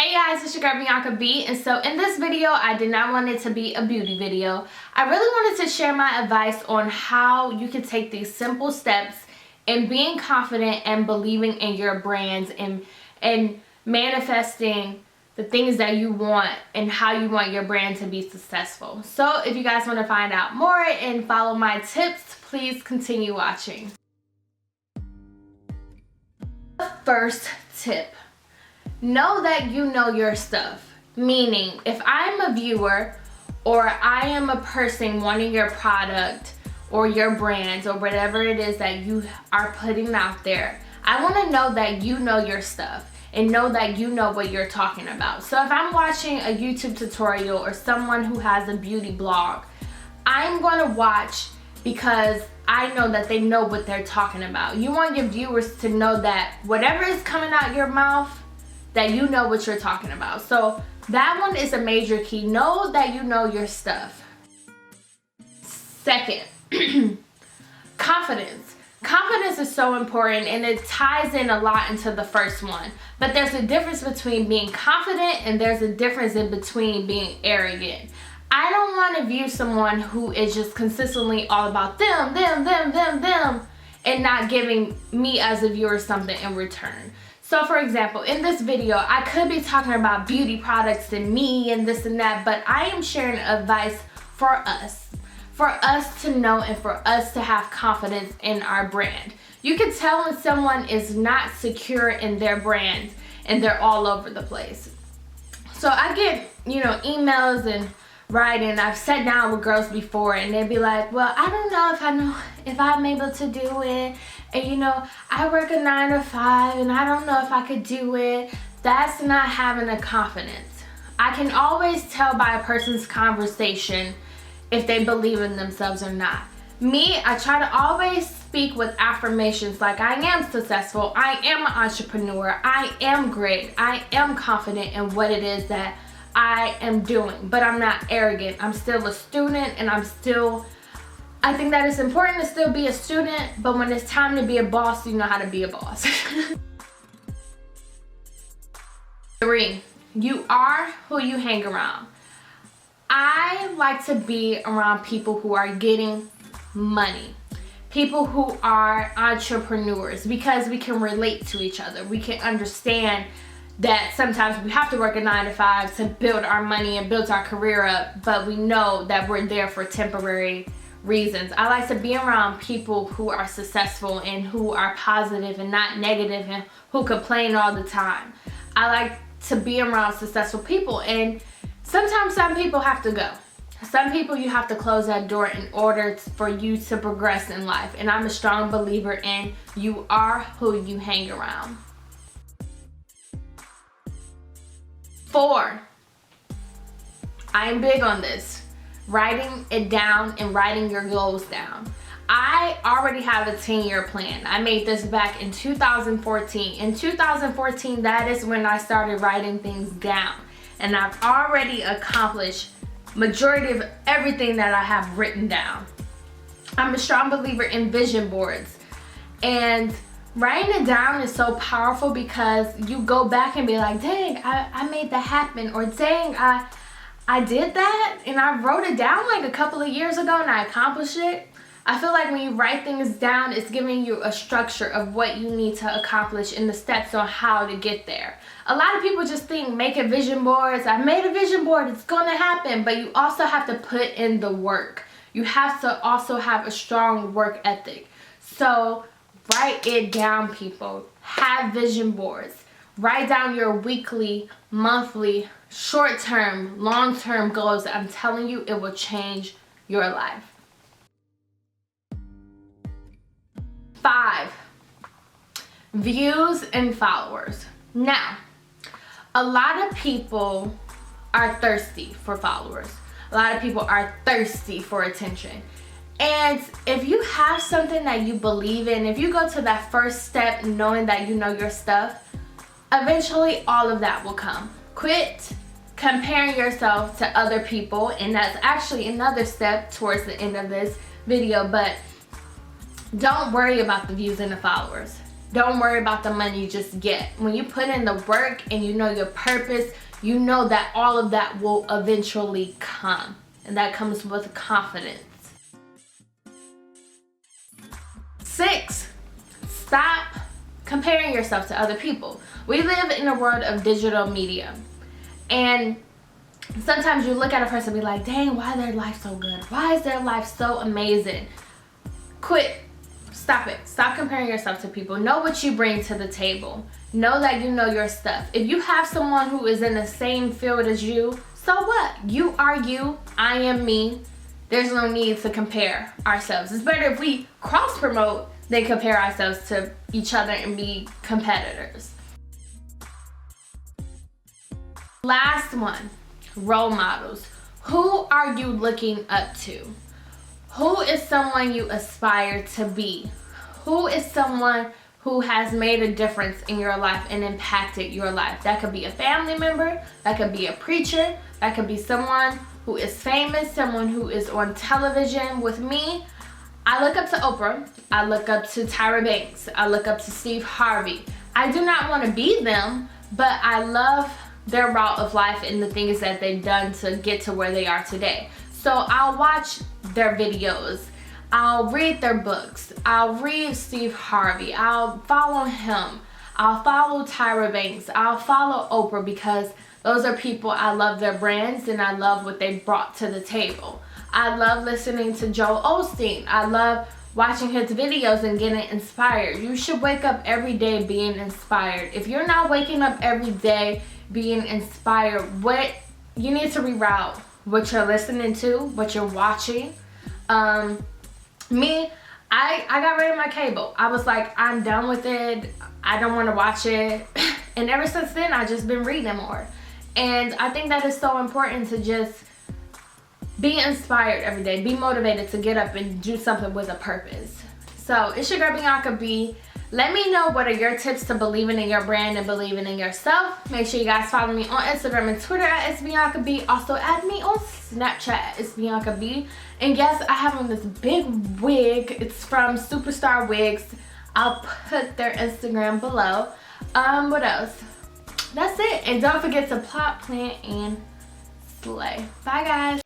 Hey guys, it's your girl Bianca B, and so in this video I did not want it to be a beauty video. I really wanted to share my advice on how you can take these simple steps in being confident and believing in your brands and manifesting the things that you want and how you want your brand to be successful. So if you guys want to find out more and follow my tips, please continue watching. First tip. Know that you know your stuff. Meaning, if I'm a viewer or I am a person wanting your product or your brand or whatever it is that you are putting out there, I want to know that you know your stuff and know that you know what you're talking about. So if I'm watching a YouTube tutorial or someone who has a beauty blog, I'm going to watch because I know that they know what they're talking about. You want your viewers to know that whatever is coming out your mouth, that you know what you're talking about. So that one is a major key. Know that you know your stuff. Second, confidence. Confidence is so important and it ties in a lot into the first one. But there's a difference between being confident and there's a difference in between being arrogant. I don't want to view someone who is just consistently all about them, and not giving me as a viewer something in return. So for example, in this video, I could be talking about beauty products and me and this and that, but I am sharing advice for us to know and for us to have confidence in our brand. You can tell when someone is not secure in their brand and they're all over the place. So I get, emails and writing. I've sat down with girls before and they'd be like, well, I don't know if I'm able to do it. And I work a 9 to 5 and I don't know if I could do it. That's not having a confidence. I can always tell by a person's conversation if they believe in themselves or not. Me, I try to always speak with affirmations like I am successful, I am an entrepreneur, I am great, I am confident in what it is that I am doing, but I'm not arrogant. I'm still a student and I think that it's important to still be a student, but when it's time to be a boss, you know how to be a boss. 3, you are who you hang around. I like to be around people who are getting money. People who are entrepreneurs because we can relate to each other. We can understand that sometimes we have to work a 9 to 5 to build our money and build our career up, but we know that we're there for temporary reasons. I like to be around people who are successful and who are positive and not negative and who complain all the time. I like to be around successful people, and sometimes some people have to go. Some people you have to close that door in order for you to progress in life, and I'm a strong believer in you are who you hang around. 4, I am big on this. Writing it down and writing your goals down. I already have a 10-year plan. I made this back in 2014. In 2014, that is when I started writing things down. And I've already accomplished majority of everything that I have written down. I'm a strong believer in vision boards. And writing it down is so powerful because you go back and be like, dang, I made that happen, or dang, I did that and I wrote it down like a couple of years ago and I accomplished it. I feel like when you write things down, it's giving you a structure of what you need to accomplish and the steps on how to get there. A lot of people just think making vision boards, I made a vision board, it's gonna happen, but you also have to put in the work. You have to also have a strong work ethic. So write it down, people. Have vision boards. Write down your weekly, monthly, short-term, long-term goals. I'm telling you, it will change your life. 5, views and followers. Now, a lot of people are thirsty for followers. A lot of people are thirsty for attention. And if you have something that you believe in, if you go to that first step knowing that you know your stuff, eventually all of that will come. Quit comparing yourself to other people, and that's actually another step towards the end of this video, but don't worry about the views and the followers. Don't worry about the money you just get. When you put in the work and you know your purpose, you know that all of that will eventually come. And that comes with confidence. 6, stop comparing yourself to other people. We live in a world of digital media. And sometimes you look at a person and be like, dang, why is their life so good? Why is their life so amazing? Quit. Stop it. Stop comparing yourself to people. Know what you bring to the table. Know that you know your stuff. If you have someone who is in the same field as you, so what? You are you. I am me. There's no need to compare ourselves. It's better if we cross promote than compare ourselves to each other and be competitors. Last one, role models. Who are you looking up to? Who is someone you aspire to be? Who is someone who has made a difference in your life and impacted your life? That could be a family member, that could be a preacher, that could be someone who is famous, someone who is on television. With me, I look up to Oprah, I look up to Tyra Banks, I look up to Steve Harvey. I do not want to be them, but I love their route of life and the things that they've done to get to where they are today. So I'll watch their videos, I'll read their books, I'll read Steve Harvey, I'll follow him, I'll follow Tyra Banks, I'll follow Oprah, because those are people I love their brands and I love what they brought to the table. I love listening to Joel Osteen. I love watching his videos and getting inspired. You should wake up every day being inspired. If you're not waking up every day being inspired, you need to reroute what you're listening to, what you're watching. Me, I got rid of my cable. I was like, I'm done with it. I don't want to watch it. And ever since then, I've just been reading more. And I think that is so important to just be inspired every day. Be motivated to get up and do something with a purpose. So it's your girl Bianca B. Let me know what are your tips to believing in your brand and believing in yourself. Make sure you guys follow me on Instagram and Twitter at @ItsBiancaB. Also add me on Snapchat at @ItsBiancaB. And yes, I have on this big wig. It's from Superstar Wigs. I'll put their Instagram below. What else? That's it. And don't forget to plot, plan, and slay. Bye guys.